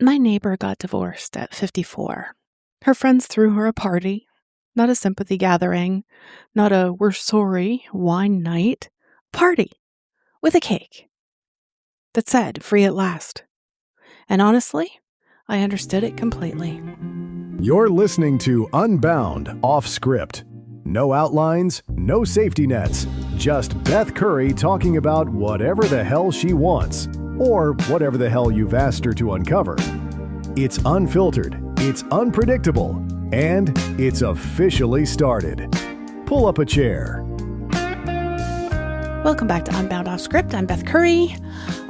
My neighbor got divorced at 54. Her friends threw her a party, not a sympathy gathering, not a we're sorry wine night, party with a cake that said free at last. And honestly, I understood it completely. You're listening to Unbound Off Script. No outlines, no safety nets, just Beth Curry talking about whatever the hell she wants, or whatever the hell you've asked her to uncover. It's unfiltered, it's unpredictable, and it's officially started. Pull up a chair. Welcome back to Unbound Off Script. I'm Beth Curry.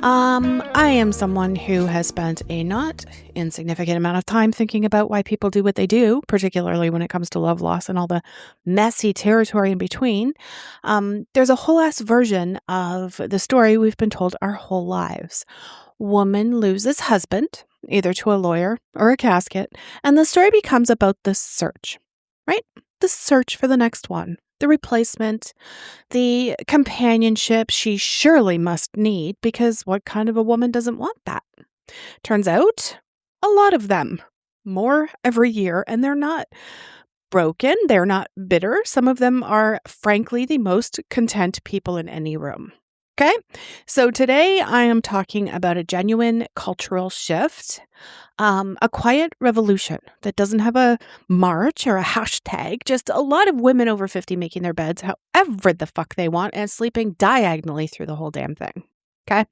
I am someone who has spent a not insignificant amount of time thinking about why people do what they do, particularly when it comes to love loss and all the messy territory in between. There's a whole ass version of the story we've been told our whole lives. Woman loses husband, either to a lawyer or a casket, and the story becomes about the search, right? The search for the next one. The replacement, the companionship she surely must need, because what kind of a woman doesn't want that? Turns out, a lot of them. More every year, and they're not broken, they're not bitter. Some of them are, frankly, the most content people in any room. Okay, so today I am talking about a genuine cultural shift, a quiet revolution that doesn't have a march or a hashtag, just a lot of women over 50 making their beds however the fuck they want and sleeping diagonally through the whole damn thing. Okay,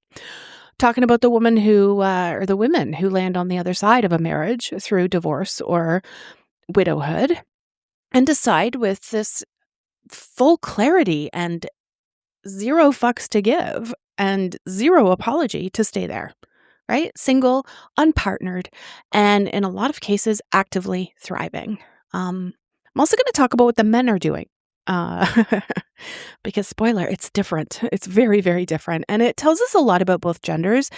talking about the woman who, or the women who land on the other side of a marriage through divorce or widowhood and decide with this full clarity and zero fucks to give and zero apology to stay there, right? Single, unpartnered, and in a lot of cases, actively thriving. I'm also going to talk about what the men are doing. Because spoiler, it's different. It's very, very different. And it tells us a lot about both genders,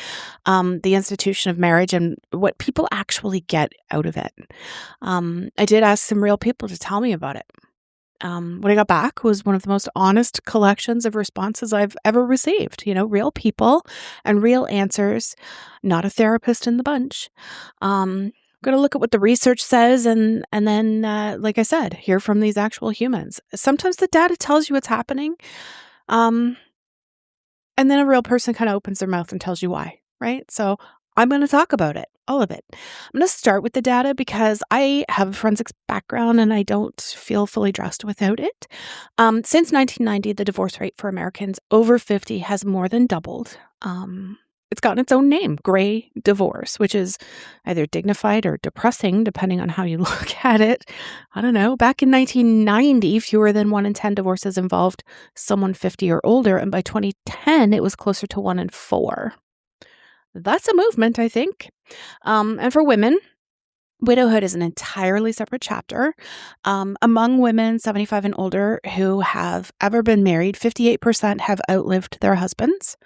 the institution of marriage, and what people actually get out of it. I did ask some real people to tell me about it. What I got back was one of the most honest collections of responses I've ever received. You know, real people and real answers, not a therapist in the bunch. I'm going to look at what the research says and then, like I said, hear from these actual humans. Sometimes the data tells you what's happening. And then a real person kind of opens their mouth and tells you why, right? So I'm going to talk about it, all of it. I'm going to start with the data because I have a forensics background and I don't feel fully dressed without it. Since 1990, the divorce rate for Americans over 50 has more than doubled. It's gotten its own name, gray divorce, which is either dignified or depressing, depending on how you look at it. I don't know. Back in 1990, fewer than 1 in 10 divorces involved someone 50 or older. And by 2010, it was closer to 1 in 4. That's a movement, I think. And for women, widowhood is an entirely separate chapter. Among women 75 and older who have ever been married, 58% have outlived their husbands.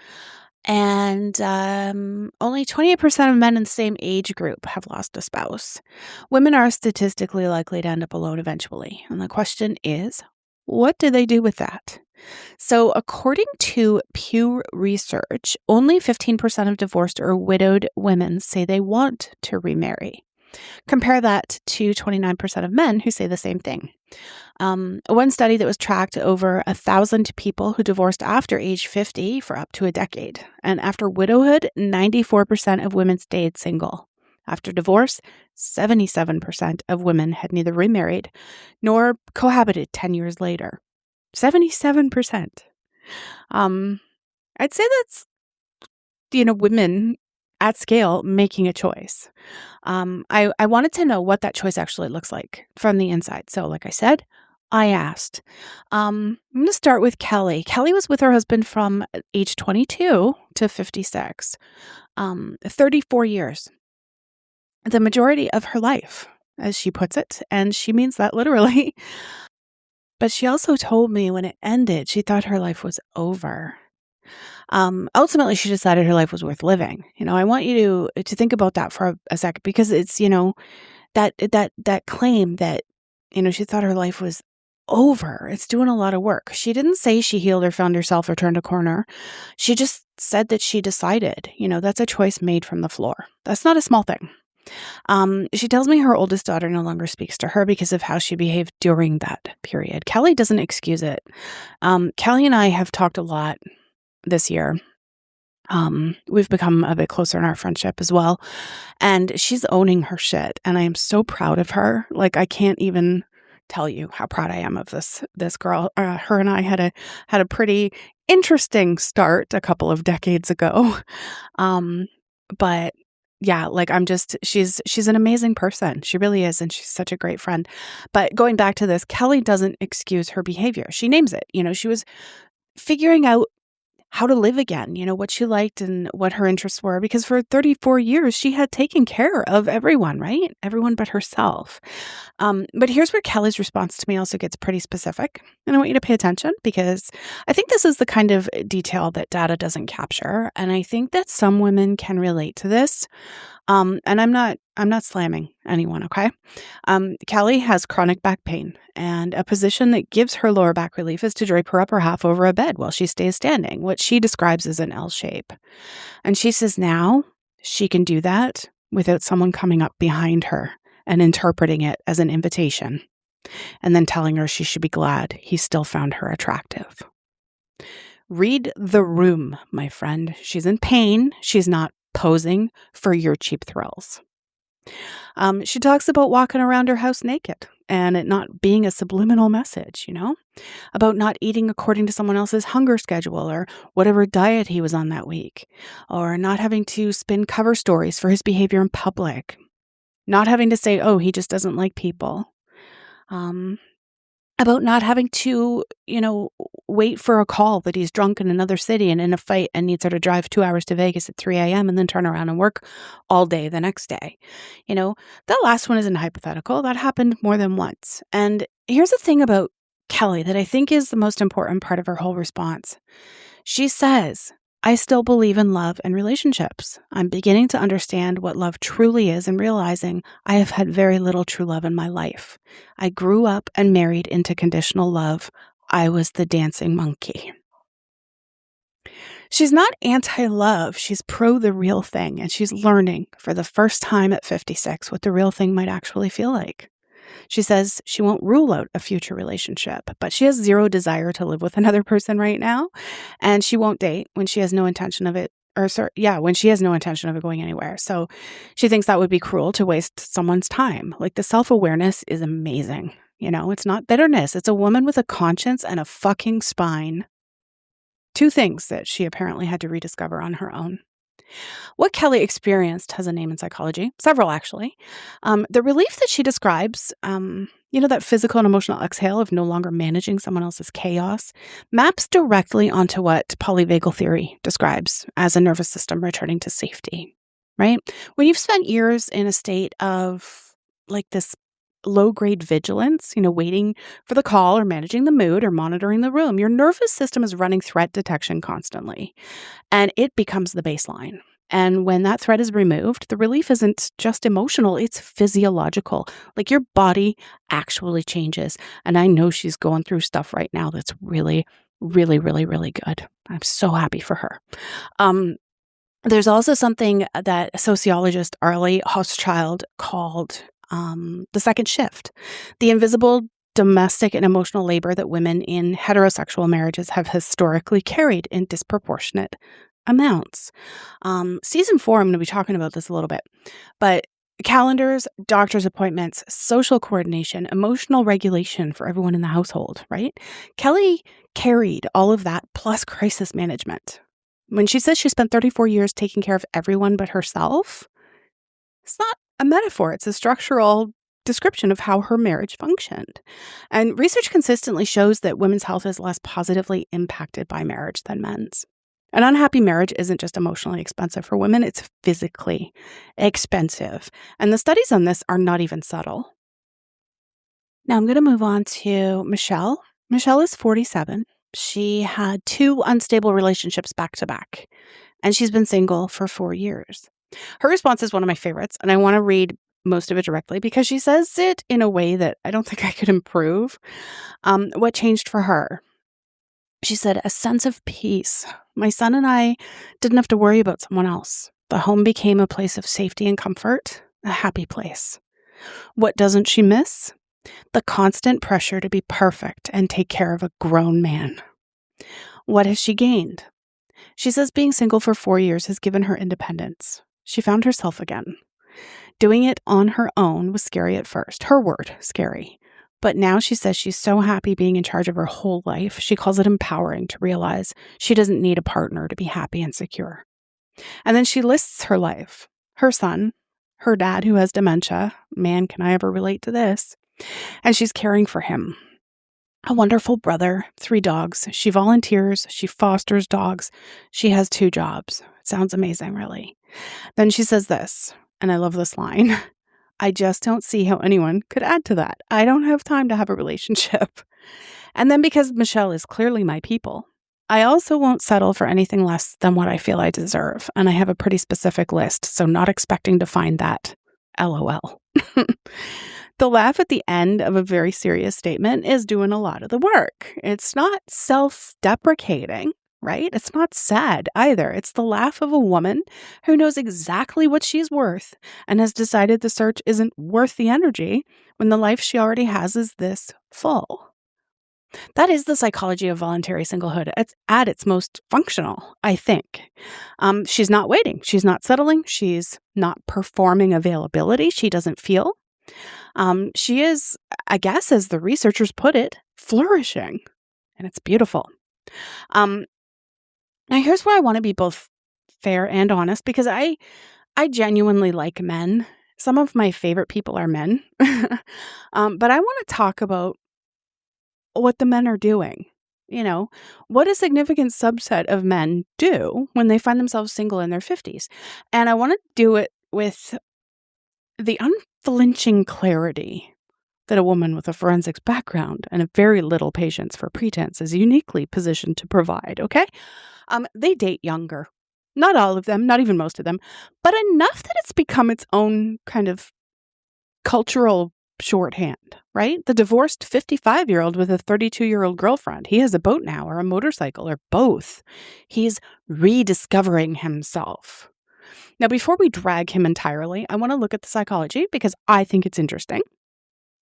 And only 28% of men in the same age group have lost a spouse. Women are statistically likely to end up alone eventually. And the question is, what do they do with that? So according to Pew Research, only 15% of divorced or widowed women say they want to remarry. Compare that to 29% of men who say the same thing. One study that was tracked over 1,000 people who divorced after age 50 for up to a decade. And after widowhood, 94% of women stayed single. After divorce, 77% of women had neither remarried nor cohabited 10 years later. 77%. I'd say that's, women at scale making a choice. I wanted to know what that choice actually looks like from the inside. So like I said, I asked. I'm going to start with Kelly. Kelly was with her husband from age 22 to 56, 34 years. The majority of her life, as she puts it, and she means that literally. But she also told me when it ended, she thought her life was over. Ultimately, she decided her life was worth living. I want you to think about that for a second, because it's, that claim that, she thought her life was over. It's doing a lot of work. She didn't say she healed or found herself or turned a corner. She just said that she decided, that's a choice made from the floor. That's not a small thing. She tells me her oldest daughter no longer speaks to her because of how she behaved during that period. Kelly doesn't excuse it. Kelly and I have talked a lot this year. We've become a bit closer in our friendship as well. And she's owning her shit. And I am so proud of her. Like, I can't even tell you how proud I am of this girl. Her and I had a pretty interesting start a couple of decades ago. But yeah, like she's an amazing person. She really is. And she's such a great friend. But going back to this, Kelly doesn't excuse her behavior. She names it. She was figuring out how to live again, what she liked and what her interests were. Because for 34 years, she had taken care of everyone, right? Everyone but herself. But here's where Kelly's response to me also gets pretty specific. And I want you to pay attention because I think this is the kind of detail that data doesn't capture. And I think that some women can relate to this. And I'm not slamming anyone, okay? Kelly has chronic back pain, and a position that gives her lower back relief is to drape her upper half over a bed while she stays standing, what she describes as an L shape. And she says now she can do that without someone coming up behind her and interpreting it as an invitation, and then telling her she should be glad he still found her attractive. Read the room, my friend. She's in pain. She's not posing for your cheap thrills. She talks about walking around her house naked and it not being a subliminal message, about not eating according to someone else's hunger schedule or whatever diet he was on that week, or not having to spin cover stories for his behavior in public, not having to say, oh, he just doesn't like people. About not having to, wait for a call that he's drunk in another city and in a fight and needs her to drive 2 hours to Vegas at 3 a.m. and then turn around and work all day the next day. That last one isn't hypothetical. That happened more than once. And here's the thing about Kelly that I think is the most important part of her whole response. She says, I still believe in love and relationships. I'm beginning to understand what love truly is and realizing I have had very little true love in my life. I grew up and married into conditional love. I was the dancing monkey. She's not anti-love. She's pro the real thing, and she's learning for the first time at 56 what the real thing might actually feel like. She says she won't rule out a future relationship, but she has zero desire to live with another person right now, and she won't date when she has no intention of it, when she has no intention of it going anywhere. So she thinks that would be cruel to waste someone's time. Like, the self-awareness is amazing. It's not bitterness. It's a woman with a conscience and a fucking spine. Two things that she apparently had to rediscover on her own. What Kelly experienced has a name in psychology, several actually. The relief that she describes, that physical and emotional exhale of no longer managing someone else's chaos, maps directly onto what polyvagal theory describes as a nervous system returning to safety, right? When you've spent years in a state of like this low-grade vigilance, waiting for the call or managing the mood or monitoring the room, your nervous system is running threat detection constantly, and it becomes the baseline. And when that threat is removed, the relief isn't just emotional, it's physiological. Like, your body actually changes. And I know she's going through stuff right now that's really, really, really, really good. I'm so happy for her. There's also something that sociologist Arlie Hochschild called the second shift, the invisible domestic and emotional labor that women in heterosexual marriages have historically carried in disproportionate amounts. Season 4, I'm going to be talking about this a little bit, but calendars, doctor's appointments, social coordination, emotional regulation for everyone in the household, right? Kelly carried all of that plus crisis management. When she says she spent 34 years taking care of everyone but herself, it's not a metaphor. It's a structural description of how her marriage functioned. And research consistently shows that women's health is less positively impacted by marriage than men's. An unhappy marriage isn't just emotionally expensive for women, it's physically expensive. And the studies on this are not even subtle. Now I'm going to move on to Michelle. Michelle is 47. She had 2 unstable relationships back to back, and she's been single for 4 years. Her response is one of my favorites, and I want to read most of it directly because she says it in a way that I don't think I could improve. What changed for her? She said, a sense of peace. My son and I didn't have to worry about someone else. The home became a place of safety and comfort, a happy place. What doesn't she miss? The constant pressure to be perfect and take care of a grown man. What has she gained? She says being single for 4 years has given her independence. She found herself again. Doing it on her own was scary at first. Her word, scary. But now she says she's so happy being in charge of her whole life. She calls it empowering to realize she doesn't need a partner to be happy and secure. And then she lists her life. Her son, her dad who has dementia. Man, can I ever relate to this? And she's caring for him. A wonderful brother, 3 dogs. She volunteers. She fosters dogs. She has 2 jobs. It sounds amazing, really. Then she says this, and I love this line. I just don't see how anyone could add to that. I don't have time to have a relationship. And then because Michelle is clearly my people, I also won't settle for anything less than what I feel I deserve. And I have a pretty specific list, so not expecting to find that. LOL. The laugh at the end of a very serious statement is doing a lot of the work. It's not self-deprecating, right? It's not sad either. It's the laugh of a woman who knows exactly what she's worth and has decided the search isn't worth the energy when the life she already has is this full. That is the psychology of voluntary singlehood. It's at its most functional, I think. She's not waiting. She's not settling. She's not performing availability she doesn't feel. She is, I guess, as the researchers put it, flourishing. And it's beautiful. Now, here's where I want to be both fair and honest, because I genuinely like men. Some of my favorite people are men. But I want to talk about what the men are doing. You know, what a significant subset of men do when they find themselves single in their 50s. And I want to do it with the unflinching clarity that a woman with a forensics background and a very little patience for pretense is uniquely positioned to provide, okay? They date younger. Not all of them, not even most of them, but enough that it's become its own kind of cultural shorthand, right? The divorced 55-year-old with a 32-year-old girlfriend. He has a boat now or a motorcycle or both. He's rediscovering himself. Now, before we drag him entirely, I want to look at the psychology because I think it's interesting.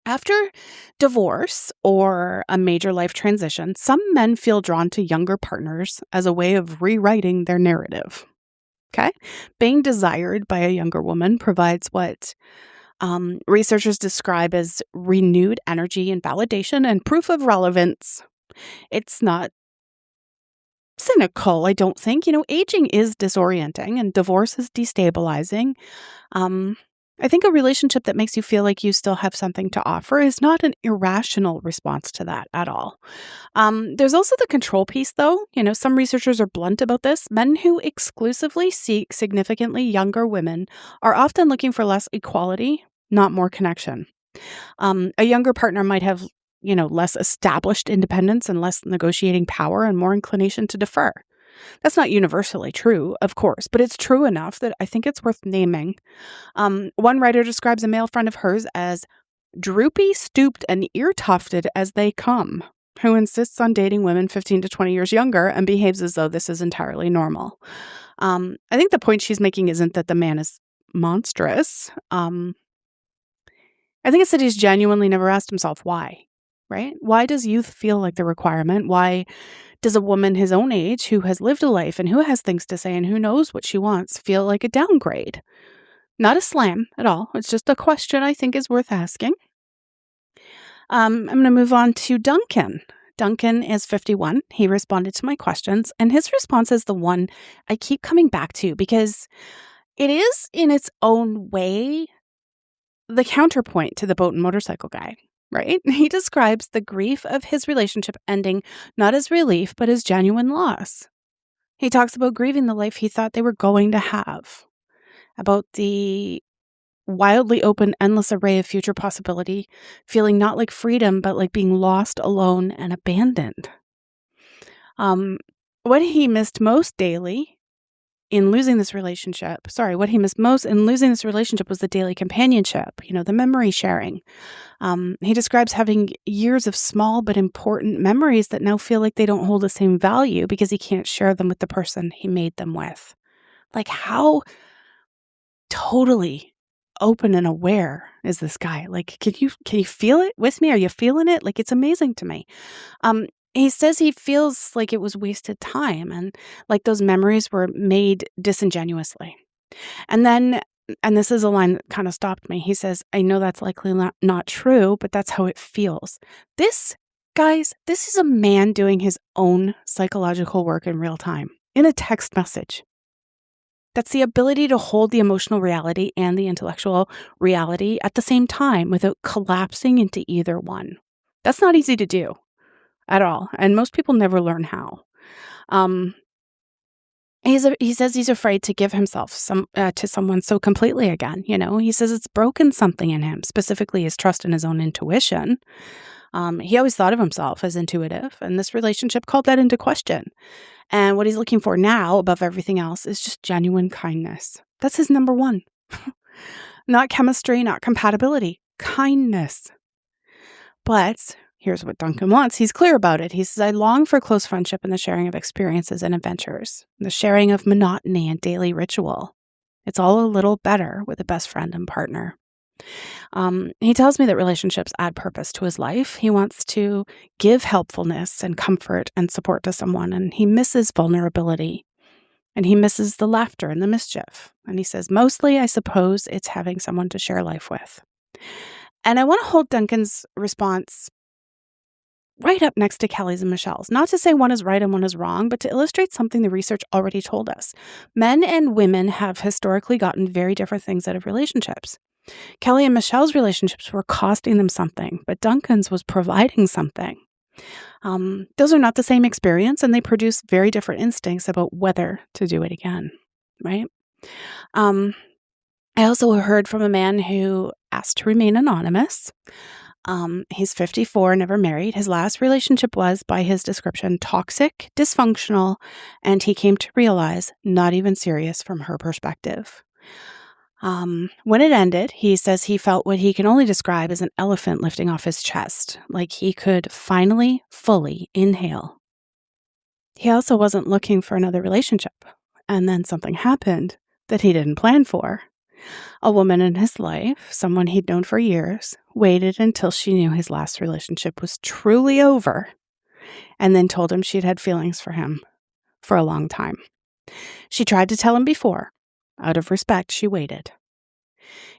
After divorce or a major life transition, some men feel drawn to younger partners as a way of rewriting their narrative. Okay? Being desired by a younger woman provides what researchers describe as renewed energy and validation and proof of relevance. It's not cynical, I don't think. Aging is disorienting and divorce is destabilizing. I think a relationship that makes you feel like you still have something to offer is not an irrational response to that at all. There's also the control piece, though. Some researchers are blunt about this. Men who exclusively seek significantly younger women are often looking for less equality, not more connection. A younger partner might have, less established independence and less negotiating power and more inclination to defer. That's not universally true, of course, but it's true enough that I think it's worth naming. One writer describes a male friend of hers as droopy, stooped, and ear-tufted as they come, who insists on dating women 15 to 20 years younger and behaves as though this is entirely normal. I think the point she's making isn't that the man is monstrous. I think it's that he's genuinely never asked himself why, right? Why does youth feel like the requirement? Why does a woman his own age who has lived a life and who has things to say and who knows what she wants feel like a downgrade? Not a slam at all. It's just a question I think is worth asking. I'm going to move on to Duncan. Duncan is 51. He responded to my questions, and his response is the one I keep coming back to because it is, in its own way, the counterpoint to the boat and motorcycle guy, right? He describes the grief of his relationship ending not as relief, but as genuine loss. He talks about grieving the life he thought they were going to have, about the wildly open, endless array of future possibility, feeling not like freedom, but like being lost, alone, and abandoned. What he missed most in losing this relationship was the daily companionship, the memory sharing. He describes having years of small but important memories that now feel like they don't hold the same value because he can't share them with the person he made them with. Like, how totally open and aware is this guy? Like, can you feel it with me? Are you feeling it? Like, it's amazing to me. Um, he says he feels like it was wasted time and like those memories were made disingenuously. And then, and this is a line that kind of stopped me. He says, I know that's likely not true, but that's how it feels. This, guys, this is a man doing his own psychological work in real time in a text message. That's the ability to hold the emotional reality and the intellectual reality at the same time without collapsing into either one. That's not easy to do at all. And most people never learn how. Um, he says he's afraid to give himself to someone so completely again. He says it's broken something in him, specifically his trust in his own intuition. He always thought of himself as intuitive, and this relationship called that into question. And what he's looking for now, above everything else, is just genuine kindness. That's his number one. Not chemistry, not compatibility, kindness. But here's what Duncan wants. He's clear about it. He says, I long for close friendship and the sharing of experiences and adventures, the sharing of monotony and daily ritual. It's all a little better with a best friend and partner. He tells me that relationships add purpose to his life. He wants to give helpfulness and comfort and support to someone, and he misses vulnerability, and he misses the laughter and the mischief. And he says, mostly, I suppose, it's having someone to share life with. And I want to hold Duncan's response right up next to Kelly's and Michelle's. Not to say one is right and one is wrong, but to illustrate something the research already told us. Men and women have historically gotten very different things out of relationships. Kelly and Michelle's relationships were costing them something, but Duncan's was providing something. Those are not the same experience, and they produce very different instincts about whether to do it again, right? I also heard from a man who asked to remain anonymous. He's 54, never married. His last relationship was, by his description, toxic, dysfunctional, and he came to realize not even serious from her perspective. When it ended, he says he felt what he can only describe as an elephant lifting off his chest, like he could finally, fully inhale. He also wasn't looking for another relationship. And then something happened that he didn't plan for. A woman in his life, someone he'd known for years, waited until she knew his last relationship was truly over, and then told him she'd had feelings for him for a long time. She tried to tell him before. Out of respect, she waited.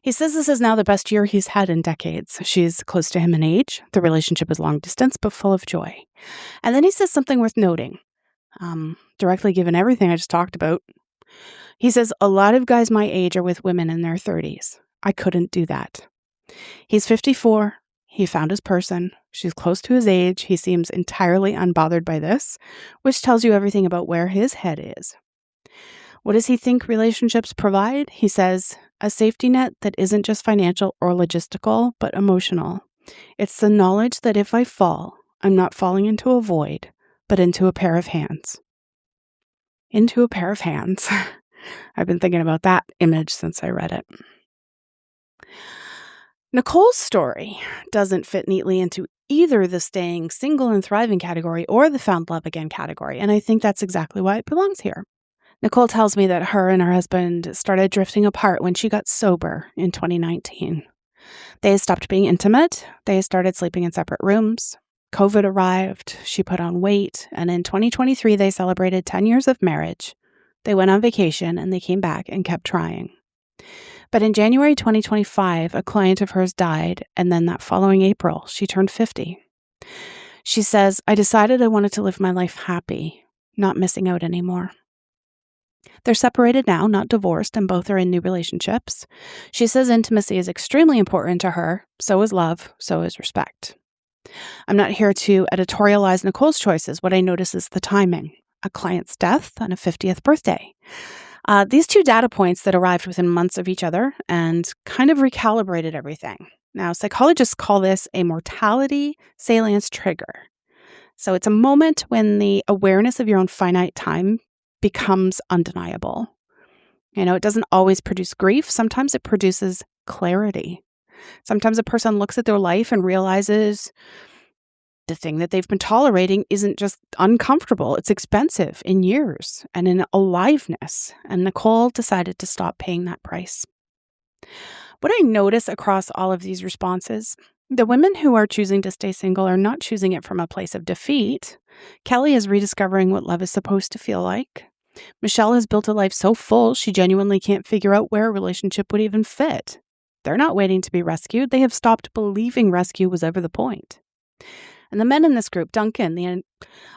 He says this is now the best year he's had in decades. She's close to him in age. The relationship is long distance, but full of joy. And then he says something worth noting, directly given everything I just talked about. He says, a lot of guys my age are with women in their 30s. I couldn't do that. He's 54. He found his person. She's close to his age. He seems entirely unbothered by this, which tells you everything about where his head is. What does he think relationships provide? He says, a safety net that isn't just financial or logistical, but emotional. It's the knowledge that if I fall, I'm not falling into a void, but into a pair of hands. Into a pair of hands. I've been thinking about that image since I read it. Nicole's story doesn't fit neatly into either the staying single and thriving category or the found love again category, and I think that's exactly why it belongs here. Nicole tells me that her and her husband started drifting apart when she got sober in 2019. They stopped being intimate. They started sleeping in separate rooms. COVID arrived. She put on weight. And in 2023, they celebrated 10 years of marriage. They went on vacation and they came back and kept trying. But in January 2025, a client of hers died. And then that following April, she turned 50. She says, I decided I wanted to live my life happy, not missing out anymore. They're separated now, not divorced, and both are in new relationships. She says intimacy is extremely important to her. So is love. So is respect. I'm not here to editorialize Nicole's choices. What I notice is the timing. A client's death and a 50th birthday. These two data points that arrived within months of each other and kind of recalibrated everything. Now, psychologists call this a mortality salience trigger. So it's a moment when the awareness of your own finite time becomes undeniable. It doesn't always produce grief. Sometimes it produces clarity. Sometimes a person looks at their life and realizes the thing that they've been tolerating isn't just uncomfortable. It's expensive in years and in aliveness. And Nicole decided to stop paying that price. What I notice across all of these responses, the women who are choosing to stay single are not choosing it from a place of defeat. Kelly is rediscovering what love is supposed to feel like. Michelle has built a life so full she genuinely can't figure out where a relationship would even fit. They're not waiting to be rescued. They have stopped believing rescue was ever the point. And the men in this group, Duncan, the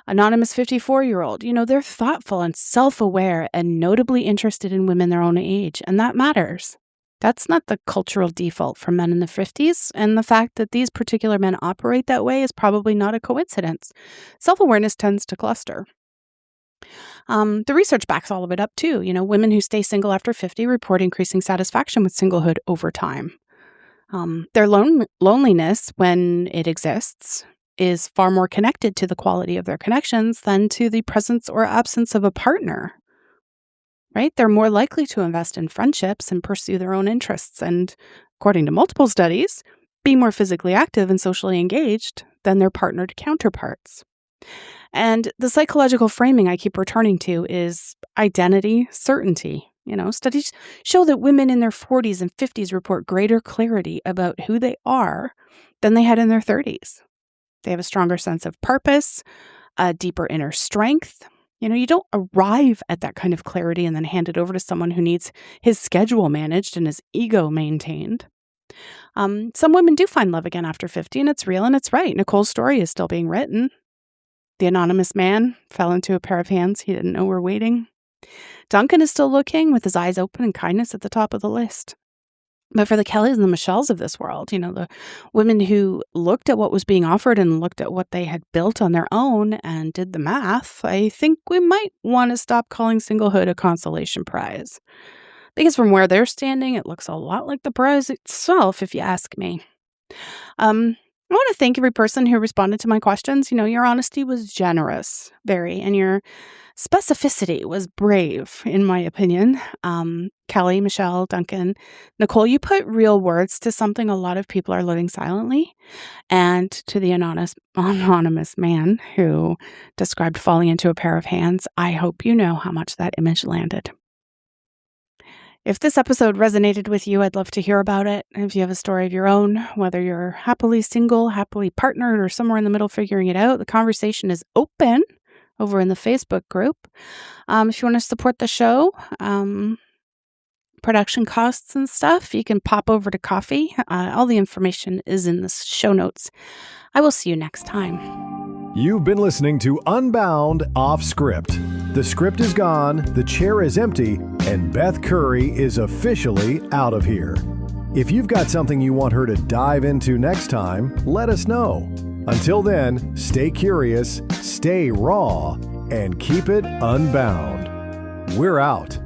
anonymous 54-year-old, they're thoughtful and self-aware and notably interested in women their own age, and that matters. That's not the cultural default for men in the 50s, and the fact that these particular men operate that way is probably not a coincidence. Self-awareness tends to cluster. The research backs all of it up, too. Women who stay single after 50 report increasing satisfaction with singlehood over time. Their loneliness, when it exists, is far more connected to the quality of their connections than to the presence or absence of a partner. Right? They're more likely to invest in friendships and pursue their own interests and, according to multiple studies, be more physically active and socially engaged than their partnered counterparts. And the psychological framing I keep returning to is identity certainty. Studies show that women in their 40s and 50s report greater clarity about who they are than they had in their 30s. They have a stronger sense of purpose, a deeper inner strength. You don't arrive at that kind of clarity and then hand it over to someone who needs his schedule managed and his ego maintained. Some women do find love again after 50, and it's real and it's right. Nicole's story is still being written. The anonymous man fell into a pair of hands he didn't know were waiting. Duncan is still looking with his eyes open and kindness at the top of the list. But for the Kellys and the Michelles of this world, the women who looked at what was being offered and looked at what they had built on their own and did the math, I think we might want to stop calling singlehood a consolation prize. Because from where they're standing, it looks a lot like the prize itself, if you ask me. I want to thank every person who responded to my questions. Your honesty was generous, very, and your specificity was brave, in my opinion. Kelly, Michelle, Duncan, Nicole, you put real words to something a lot of people are living silently. And to the anonymous man who described falling into a pair of hands, I hope you know how much that image landed. If this episode resonated with you, I'd love to hear about it. If you have a story of your own, whether you're happily single, happily partnered, or somewhere in the middle figuring it out, the conversation is open over in the Facebook group. If you want to support the show, production costs and stuff, you can pop over to Coffee. All the information is in the show notes. I will see you next time. You've been listening to Unbound Off Script. The script is gone, the chair is empty, and Beth Curry is officially out of here. If you've got something you want her to dive into next time, let us know. Until then, stay curious, stay raw, and keep it unbound. We're out.